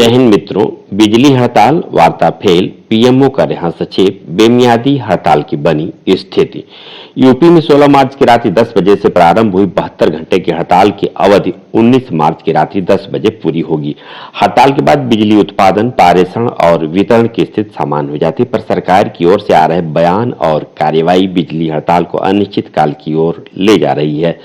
जय हिंद मित्रों। बिजली हड़ताल, वार्ता फेल, पीएमओ करे हस्तक्षेप, बेमियादी हड़ताल की बनी स्थिति। यूपी में 16 मार्च की रात्रि 10 बजे से प्रारंभ हुई 72 घंटे की हड़ताल की अवधि 19 मार्च की रात्रि 10 बजे पूरी होगी। हड़ताल के बाद बिजली उत्पादन, पारेषण और वितरण की स्थिति सामान्य हो जाती, पर सरकार की ओर से आ रहे बयान और कार्यवाही बिजली हड़ताल को अनिश्चित काल की ओर ले जा रही है।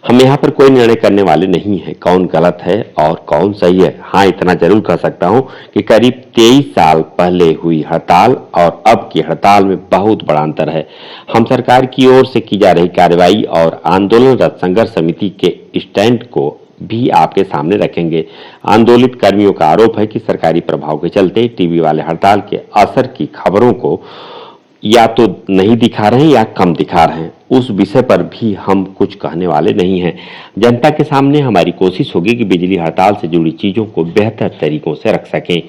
हम यहाँ पर कोई निर्णय करने वाले नहीं है कौन गलत है और कौन सही है। हाँ, इतना जरूर कह सकता हूँ कि करीब 23 साल पहले हुई हड़ताल और अब की हड़ताल में बहुत बड़ा अंतर है। हम सरकार की ओर से की जा रही कार्रवाई और आंदोलनरत संघर्ष समिति के स्टैंड को भी आपके सामने रखेंगे। आंदोलित कर्मियों का आरोप है कि सरकारी प्रभाव के चलते टीवी वाले हड़ताल के असर की खबरों को या तो नहीं दिखा रहे हैं या कम दिखा रहे हैं। उस विषय पर भी हम कुछ कहने वाले नहीं हैं। जनता के सामने हमारी कोशिश होगी कि बिजली हड़ताल से जुड़ी चीजों को बेहतर तरीकों से रख सकें।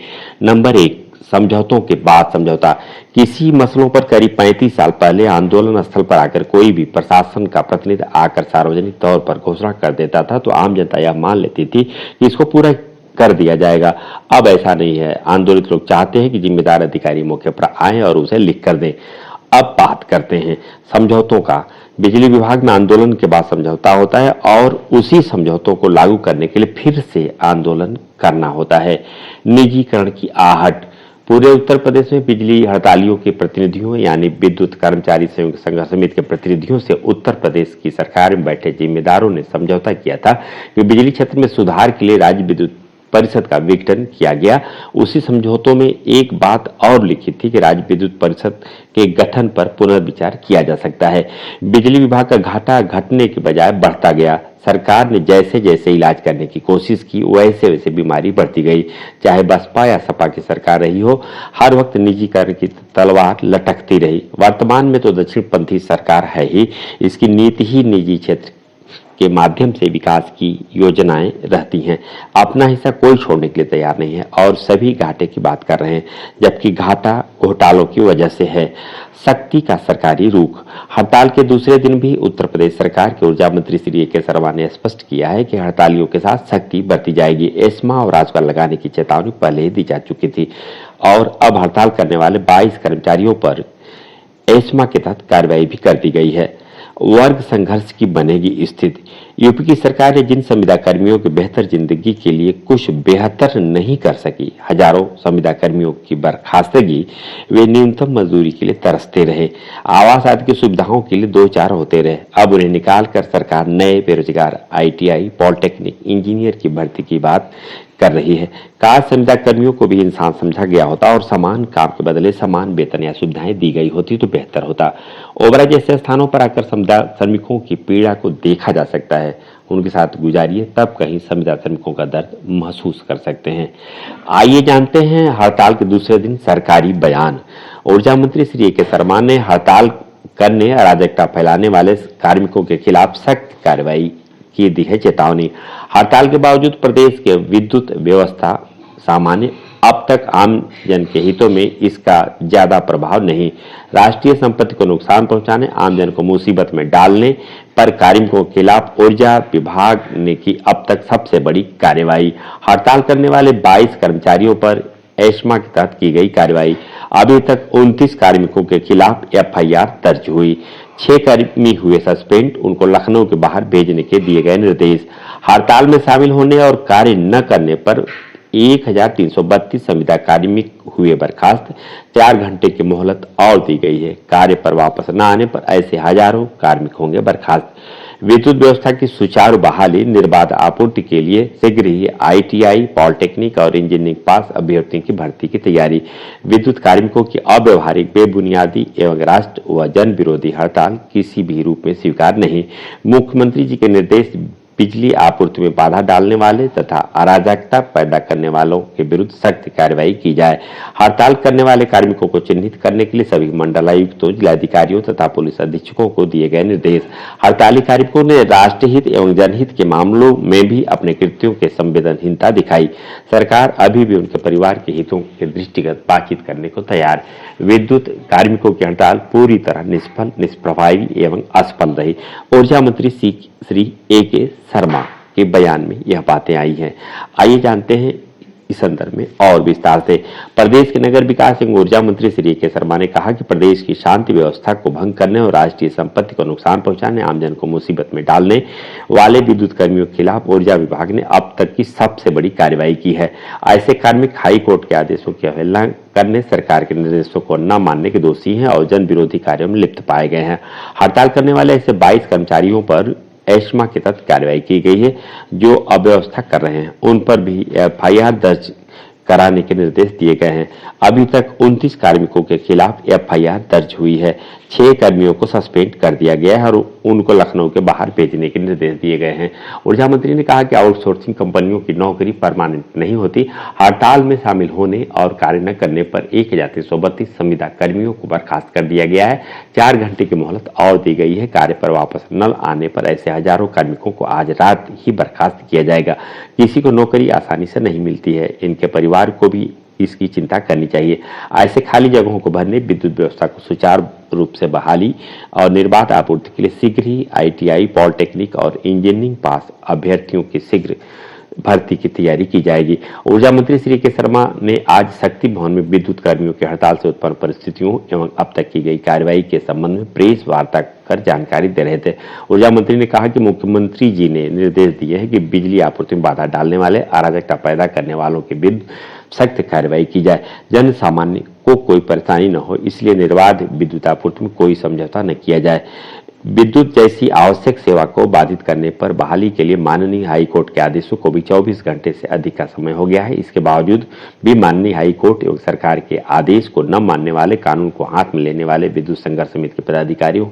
नंबर 1, समझौतों के बाद समझौता। किसी मसलों पर करीब 35 साल पहले आंदोलन स्थल पर आकर कोई भी प्रशासन का प्रतिनिधि आकर सार्वजनिक तौर पर घोषणा कर देता था तो आम जनता यह मान लेती थी कि इसको पूरा कर दिया जाएगा। अब ऐसा नहीं है। आंदोलित लोग चाहते हैं कि जिम्मेदार अधिकारी मौके पर आए और उसे लिख कर दें। अब बात करते हैं समझौतों का। बिजली विभाग में आंदोलन के बाद समझौता होता है और उसी समझौतों को लागू करने के लिए फिर से आंदोलन करना होता है। निजीकरण की आहट। पूरे उत्तर प्रदेश में बिजली हड़तालियों के प्रतिनिधियों यानी विद्युत कर्मचारी संयुक्त संघर्ष समिति के प्रतिनिधियों से उत्तर प्रदेश की सरकार में बैठे जिम्मेदारों ने समझौता किया था कि बिजली क्षेत्र में सुधार के लिए राज्य विद्युत परिषद का विघटन किया गया। उसी समझौतों में एक बात और लिखी थी कि राज्य विद्युत परिषद के गठन पर पुनर्विचार किया जा सकता है। बिजली विभाग का घाटा घटने के बजाय बढ़ता गया। सरकार ने जैसे जैसे इलाज करने की कोशिश की वैसे वैसे बीमारी बढ़ती गई। चाहे बसपा या सपा की सरकार रही हो, हर वक्त निजीकरण की तलवार लटकती रही। वर्तमान में तो दक्षिणपंथी सरकार है ही, इसकी नीति ही निजी क्षेत्र के माध्यम से विकास की योजनाएं रहती हैं। अपना हिस्सा कोई छोड़ने के लिए तैयार नहीं है और सभी घाटे की बात कर रहे हैं, जबकि घाटा घोटालों की वजह से है। शक्ति का सरकारी रुख। हड़ताल के दूसरे दिन भी उत्तर प्रदेश सरकार के ऊर्जा मंत्री श्री ए.के. शर्मा ने स्पष्ट किया है कि हड़तालियों के साथ सख्ती बरती जाएगी। एस्मा और राजपाल लगाने की चेतावनी पहले ही दी जा चुकी थी और अब हड़ताल करने वाले 22 कर्मचारियों पर एस्मा के तहत कार्रवाई भी कर दी गई है। वर्ग संघर्ष की बनेगी स्थिति। यूपी की सरकार ने जिन संविदा कर्मियों की बेहतर जिंदगी के लिए कुछ बेहतर नहीं कर सकी, हजारों संविदा कर्मियों की बर्खास्तगी, वे न्यूनतम मजदूरी के लिए तरसते रहे, आवास आदि की सुविधाओं के लिए दो चार होते रहे। अब उन्हें निकाल कर सरकार नए बेरोजगार ITI, पॉलिटेक्निक, इंजीनियर की भर्ती की बात कर रही है। काश संविदा कर्मियों को भी इंसान समझा गया होता और समान काम के बदले समान वेतन या सुविधाएं दी गई होती तो बेहतर होता। ओबरा जैसे स्थानों पर आकर संविदा श्रमिकों की पीड़ा को देखा जा सकता है। उनके साथ गुजारिए, तब कहीं संविदा श्रमिकों का दर्द महसूस कर सकते हैं। आइए जानते हैं हड़ताल के दूसरे दिन सरकारी बयान। ऊर्जा मंत्री श्री ए.के. शर्मा ने हड़ताल करने, अराजकता फैलाने वाले कार्मिकों के खिलाफ सख्त कार्रवाई की दी है चेतावनी। हड़ताल के बावजूद प्रदेश के विद्युत व्यवस्था सामान्य। अब तक आम जन के हितों में इसका ज्यादा प्रभाव नहीं। राष्ट्रीय संपत्ति को नुकसान पहुंचाने, आम जन को मुसीबत में डालने पर कार्मिकों के खिलाफ ऊर्जा विभाग ने की अब तक सबसे बड़ी कार्रवाई। हड़ताल करने वाले 22 कर्मचारियों पर एस्मा के तहत की गई कार्रवाई। अभी तक 29 कार्मिकों के खिलाफ FIR दर्ज हुई। 6 कर्मी हुए सस्पेंड, उनको लखनऊ के बाहर भेजने के दिए गए निर्देश। हड़ताल में शामिल होने और कार्य न करने पर 1332 संविदा कार्मिक हुए बर्खास्त। 4 घंटे की मोहलत और दी गई है। कार्य पर वापस न आने पर ऐसे हजारों कार्मिक होंगे बर्खास्त। विद्युत व्यवस्था की सुचारू बहाली, निर्बाध आपूर्ति के लिए शीघ्र ही ITI, पॉलिटेक्निक और इंजीनियरिंग पास अभ्यर्थियों की भर्ती की तैयारी। विद्युत कार्मिकों की अव्यवहारिक, बेबुनियादी एवं राष्ट्र व जन विरोधी हड़ताल किसी भी रूप में स्वीकार नहीं। मुख्यमंत्री जी के निर्देश, बिजली आपूर्ति में बाधा डालने वाले तथा अराजकता पैदा करने वालों के विरुद्ध सख्त कार्रवाई की जाए। हड़ताल करने वाले कार्मिकों को चिन्हित करने के लिए सभी मंडलायुक्तों, जिलाधिकारियों तथा पुलिस अधीक्षकों को दिए गए निर्देश। हड़ताली कार्मिकों ने राष्ट्रहित एवं जनहित के मामलों में भी अपने कृत्यों के संवेदनहीनता दिखाई। सरकार अभी भी उनके परिवार के हितों के दृष्टिगत बातचीत करने को तैयार। विद्युत कार्मिकों की हड़ताल पूरी तरह निष्फल, निष्प्रभावी एवं असफल रही। ऊर्जा मंत्री श्री ए.के. शर्मा के बयान में यह बातें आई हैं। आइए जानते हैं इस संदर्भ में और विस्तार से। प्रदेश के नगर विकास एवं ऊर्जा मंत्री श्री के शर्मा ने कहा कि प्रदेश की शांति व्यवस्था को भंग करने और राष्ट्रीय संपत्ति को नुकसान पहुंचाने, आमजन को मुसीबत में डालने वाले विद्युत कर्मियों के खिलाफ ऊर्जा विभाग ने अब तक की सबसे बड़ी कार्रवाई की है। ऐसे कार्मिक हाई कोर्ट के आदेशों की अवहेलना करने, सरकार के निर्देशों को न मानने के दोषी हैं और जन विरोधी कार्यों में लिप्त पाए गए हैं। हड़ताल करने वाले ऐसे 22 कर्मचारियों पर एस्मा के तहत कार्रवाई की गई है। जो अव्यवस्था कर रहे हैं उन पर भी एफआईआर दर्ज कराने के निर्देश दिए गए हैं। अभी तक 29 कार्मिकों के खिलाफ एफआईआर दर्ज हुई है। 6 कर्मियों को सस्पेंड कर दिया गया है और उनको लखनऊ के बाहर भेजने के निर्देश दिए गए हैं। ऊर्जा मंत्री ने कहा कि आउटसोर्सिंग कंपनियों की नौकरी परमानेंट नहीं होती। हड़ताल में शामिल होने और कार्य न करने पर 1332 संविदा कर्मियों को बर्खास्त कर दिया गया है। 4 घंटे की मोहलत और दी गई है। कार्य पर वापस न आने पर ऐसे हजारों कार्मिकों को आज रात ही बर्खास्त किया जाएगा। किसी को नौकरी आसानी से नहीं मिलती है, इनके परिवार को भी इसकी चिंता करनी चाहिए। ऐसे खाली जगहों को भरने, विद्युत व्यवस्था को सुचारू रूप से बहाली और निर्बाध आपूर्ति के लिए शीघ्र ही आईटीआई, पॉलिटेक्निक और इंजीनियरिंग पास अभ्यर्थियों की शीघ्र भर्ती की तैयारी की जाएगी। ऊर्जा मंत्री श्री के शर्मा ने आज शक्ति भवन में विद्युत कर्मियों की हड़ताल से उत्पन्न परिस्थितियों एवं अब तक की गई कार्रवाई के संबंध में प्रेस वार्ता कर जानकारी दे रहे थे। ऊर्जा मंत्री ने कहा कि मुख्यमंत्री जी ने निर्देश दिए हैं कि बिजली आपूर्ति में बाधा डालने वाले, अराजकता पैदा करने वालों के विरुद्ध सख्त कार्रवाई की जाए। जन सामान्य को कोई परेशानी न हो, इसलिए निर्बाध विद्युत आपूर्ति में कोई समझौता न किया जाए। विद्युत जैसी आवश्यक सेवा को बाधित करने पर बहाली के लिए माननीय हाई कोर्ट के आदेशों को भी 24 घंटे से अधिक का समय हो गया है। इसके बावजूद भी माननीय हाई कोर्ट एवं सरकार के आदेश को न मानने वाले, कानून को हाथ में लेने वाले विद्युत संघर्ष समिति के पदाधिकारियों,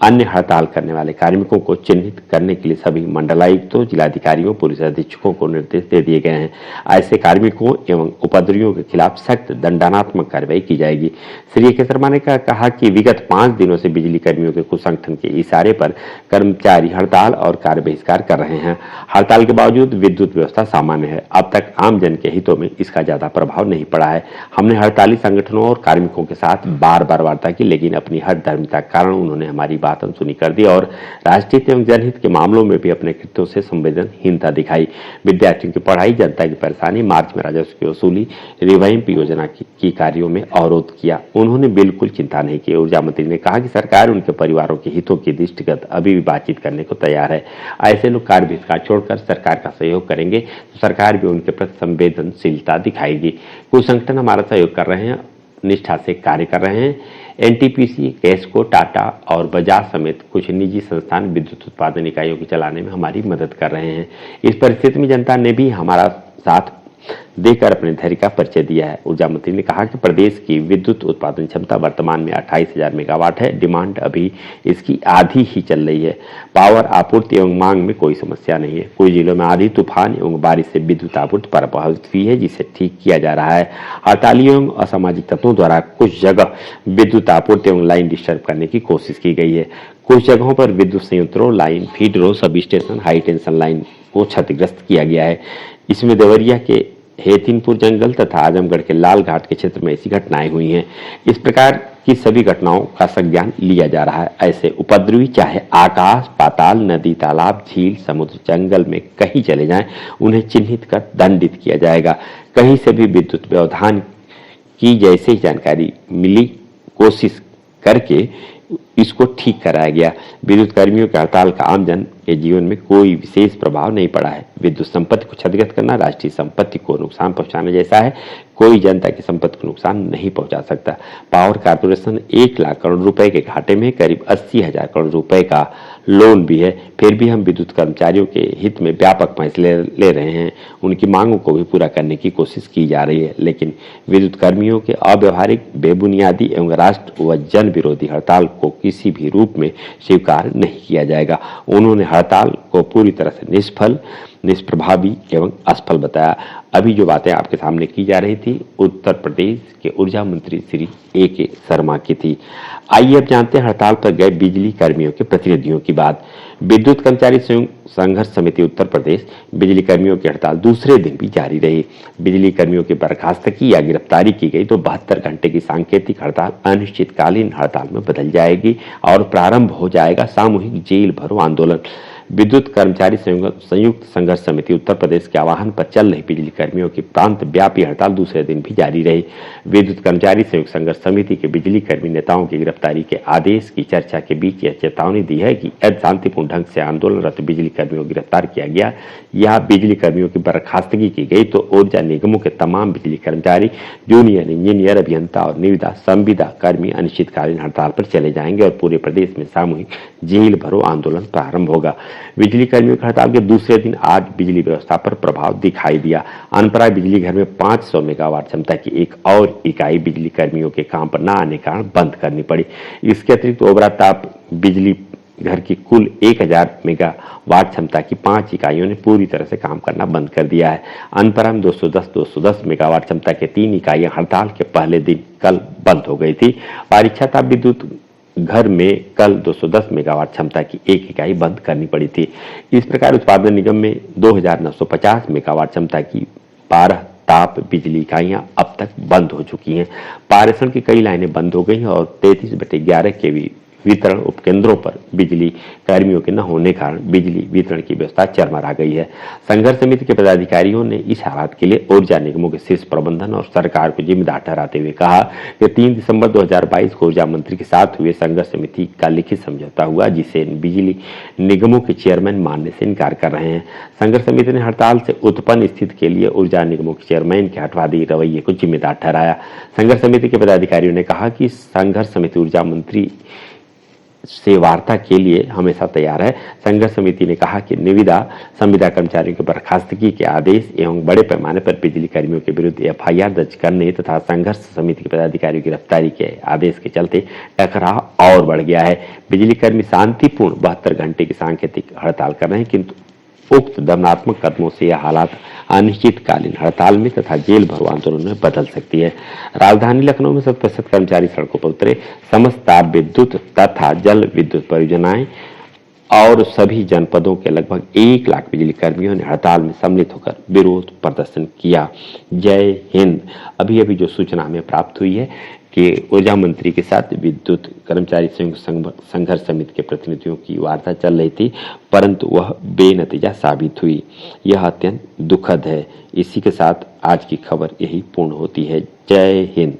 अन्य हड़ताल करने वाले कार्मिकों को चिन्हित करने के लिए सभी मंडलायुक्तों, जिलाधिकारियों, पुलिस अधीक्षकों को निर्देश दे दिए गए हैं। ऐसे कार्मिकों एवं उपद्रवियों के खिलाफ सख्त दंडात्मक कार्रवाई की जाएगी। श्री के शर्मा ने कहा कि विगत 5 दिनों से बिजली कर्मियों के कुछ संगठन के इशारे पर कर्मचारी हड़ताल और कार्य बहिष्कार कर रहे हैं। हड़ताल के बावजूद विद्युत व्यवस्था सामान्य है। अब तक आम जन के हितों में इसका ज्यादा प्रभाव नहीं पड़ा है। हमने हड़ताली संगठनों और कार्मिकों के साथ बार-बार वार्ता की, लेकिन अपनी हठधर्मिता के कारण उन्होंने हमारी बात अनसुनी कर दी और राष्ट्रीय एवं जनहित के मामलों में भी अपने कृत्यों से संवेदनहीनता दिखाई। विद्यार्थियों की पढ़ाई, जनता की परेशानी, मार्च में राजस्व की वसूली, रिवाइंप योजना की कार्यों में अवरोध किया। उन्होंने बिल्कुल चिंता नहीं की। ऊर्जा मंत्री ने कहा कि सरकार उनके परिवारों के हितों की दृष्टिगत अभी भी बातचीत करने को तैयार है। ऐसे लोग कार्य बहिष्कार छोड़कर सरकार का सहयोग करेंगे तो सरकार भी उनके प्रति संवेदनशीलता दिखाएगी। कुछ संगठन हमारा सहयोग कर रहे हैं, निष्ठा से कार्य कर रहे हैं। एनटीपीसी, केस्को, टाटा और बजाज समेत कुछ निजी संस्थान विद्युत उत्पादन इकाइयों को चलाने में हमारी मदद कर रहे हैं। इस परिस्थिति में जनता ने भी हमारा साथ देकर अपने धैर्य का परिचय दिया है। ऊर्जा मंत्री ने कहा कि प्रदेश की विद्युत उत्पादन क्षमता वर्तमान में 28,000 मेगावाट है। डिमांड अभी इसकी आधी ही चल रही है। पावर आपूर्ति एवं मांग में कोई समस्या नहीं है। कुछ जिलों में आधी तूफान एवं बारिश से विद्युत आपूर्ति प्रभावित हुई है, जिसे ठीक किया जा रहा है। हड़तालियों एवं असामाजिक तत्वों द्वारा कुछ जगह विद्युत आपूर्ति एवं लाइन डिस्टर्ब करने की कोशिश की गई है। कुछ जगहों पर विद्युत संयंत्रों, line, फीडरों, sub station, high tension line को क्षतिग्रस्त किया गया है। इसमें देवरिया के हेतिनपुर जंगल तथा आजमगढ़ के लाल घाट के क्षेत्र में ऐसी घटनाएं हुई हैं। इस प्रकार की सभी घटनाओं का संज्ञान लिया जा रहा है। ऐसे उपद्रवी चाहे आकाश, पाताल, नदी, तालाब, झील, समुद्र, जंगल में कहीं चले जाएं, उन्हें चिन्हित कर दंडित किया जाएगा। कहीं से भी विद्युत व्यवधान की जैसे ही जानकारी मिली, कोशिश करके इसको ठीक कराया गया। विद्युत कर्मियों के हड़ताल का आमजन के जीवन में कोई विशेष प्रभाव नहीं पड़ा है। विद्युत संपत्ति को क्षतिग्रस्त करना राष्ट्रीय संपत्ति को नुकसान पहुंचाने जैसा है। कोई जनता की संपत्ति को नुकसान नहीं पहुंचा सकता। पावर कॉर्पोरेशन 1 लाख करोड़ रुपए के घाटे में करीब 80,000 करोड़ रुपए का लोन भी है। फिर भी हम विद्युत कर्मचारियों के हित में व्यापक फैसले ले रहे हैं। उनकी मांगों को भी पूरा करने की कोशिश की जा रही है, लेकिन विद्युत कर्मियों के अव्यवहारिक, बेबुनियादी एवं राष्ट्र व जन विरोधी हड़ताल को किसी भी रूप में स्वीकार नहीं किया जाएगा। उन्होंने हड़ताल को पूरी तरह से निष्फल, निष्प्रभावी एवं असफल बताया। अभी जो बातें आपके सामने की जा रही थी, उत्तर प्रदेश के ऊर्जा मंत्री श्री के शर्मा की थी। आइए अब जानते हैं हड़ताल पर गए बिजली कर्मियों के प्रतिनिधियों की बात। विद्युत कर्मचारी संघर्ष समिति उत्तर प्रदेश बिजली कर्मियों की हड़ताल दूसरे दिन भी जारी रही। बिजली कर्मियों की बर्खास्तगी या गिरफ्तारी की गई तो 72 घंटे की सांकेतिक हड़ताल अनिश्चितकालीन हड़ताल में बदल जाएगी और प्रारंभ हो जाएगा सामूहिक जेल भरो आंदोलन। विद्युत कर्मचारी संयुक्त संघर्ष समिति उत्तर प्रदेश के आह्वान पर चल रही बिजली कर्मियों की प्रांत व्यापी हड़ताल दूसरे दिन भी जारी रही। विद्युत कर्मचारी संयुक्त संघर्ष समिति के बिजली कर्मी नेताओं की गिरफ्तारी के आदेश की चर्चा के बीच यह चेतावनी दी है कि यदि शांतिपूर्ण ढंग से आंदोलनरत बिजली कर्मियों को गिरफ्तार किया गया या बिजली कर्मियों की बर्खास्तगी की गई तो ऊर्जा निगमों के तमाम बिजली कर्मचारी, जूनियर इंजीनियर, अभियंता और निविदा संविदा कर्मी अनिश्चितकालीन हड़ताल पर चले जाएंगे और पूरे प्रदेश में सामूहिक जेल भरो आंदोलन प्रारंभ होगा। बिजली कर्मियों की हड़ताल के दूसरे दिन आज बिजली व्यवस्था पर प्रभाव दिखाई दिया। अनपरा बिजली घर में 500 मेगावाट क्षमता की एक और इकाई बिजली कर्मियों के काम पर न आने के कारण बंद करनी पड़ी। इसके अतिरिक्त ओबरा ताप बिजली घर की कुल 1000 मेगावाट क्षमता की 5 इकाइयों ने पूरी तरह से काम करना बंद कर दिया है। अनपरा में 210 मेगावाट क्षमता के 3 इकाइयां हड़ताल के पहले दिन कल बंद हो गई थी। परीक्षा ताप विद्युत घर में कल 210 मेगावाट क्षमता की एक इकाई बंद करनी पड़ी थी। इस प्रकार उत्पादन निगम में 2950 मेगावाट क्षमता की 12 ताप बिजली इकाइयां अब तक बंद हो चुकी हैं। पारेषण की कई लाइनें बंद हो गई हैं और 33/11 केवी वितरण उपकेंद्रों पर बिजली कर्मियों के न होने कारण बिजली वितरण की व्यवस्था चरमरा गई है। संघर्ष समिति के पदाधिकारियों ने इस हालात के लिए ऊर्जा निगमों के शीर्ष प्रबंधन और सरकार को जिम्मेदार ठहराते हुए कहा कि 3 दिसंबर 2022 को ऊर्जा मंत्री के साथ हुए संघर्ष समिति का लिखित समझौता हुआ जिसे बिजली निगमों के चेयरमैन मानने से इनकार कर रहे हैं। संघर्ष समिति ने हड़ताल से उत्पन्न स्थिति के लिए ऊर्जा निगमों के चेयरमैन के हटवादी रवैये को जिम्मेदार ठहराया। संघर्ष समिति के पदाधिकारियों ने कहा कि संघर्ष समिति ऊर्जा मंत्री से वार्ता के लिए हमेशा तैयार है। संघर्ष समिति ने कहा कि निविदा संविदा कर्मचारियों की बर्खास्तगी के आदेश एवं बड़े पैमाने पर बिजली कर्मियों के विरुद्ध एफआईआर दर्ज करने तथा संघर्ष समिति के पदाधिकारियों की गिरफ्तारी के आदेश के चलते टकराव और बढ़ गया है। बिजली कर्मी शांतिपूर्ण 72 घंटे की सांकेतिक हड़ताल कर रहे हैं, किंतु उक्त दमनात्मक कदमों से यह हालात अनिश्चितकालीन हड़ताल में तथा जेल भरो आंदोलन में बदल सकती है। राजधानी लखनऊ में 100% कर्मचारी सड़कों पर उतरे। समस्त ताप विद्युत तथा जल विद्युत परियोजनाएं और सभी जनपदों के लगभग 1 लाख बिजली कर्मियों ने हड़ताल में सम्मिलित होकर विरोध प्रदर्शन किया। जय हिंद। अभी जो सूचना हमें प्राप्त हुई है कि ऊर्जा मंत्री के साथ विद्युत कर्मचारी संयुक्त संघर्ष समिति के प्रतिनिधियों की वार्ता चल रही थी, परंतु वह बेनतीजा साबित हुई। यह अत्यंत दुखद है। इसी के साथ आज की खबर यही पूर्ण होती है। जय हिंद।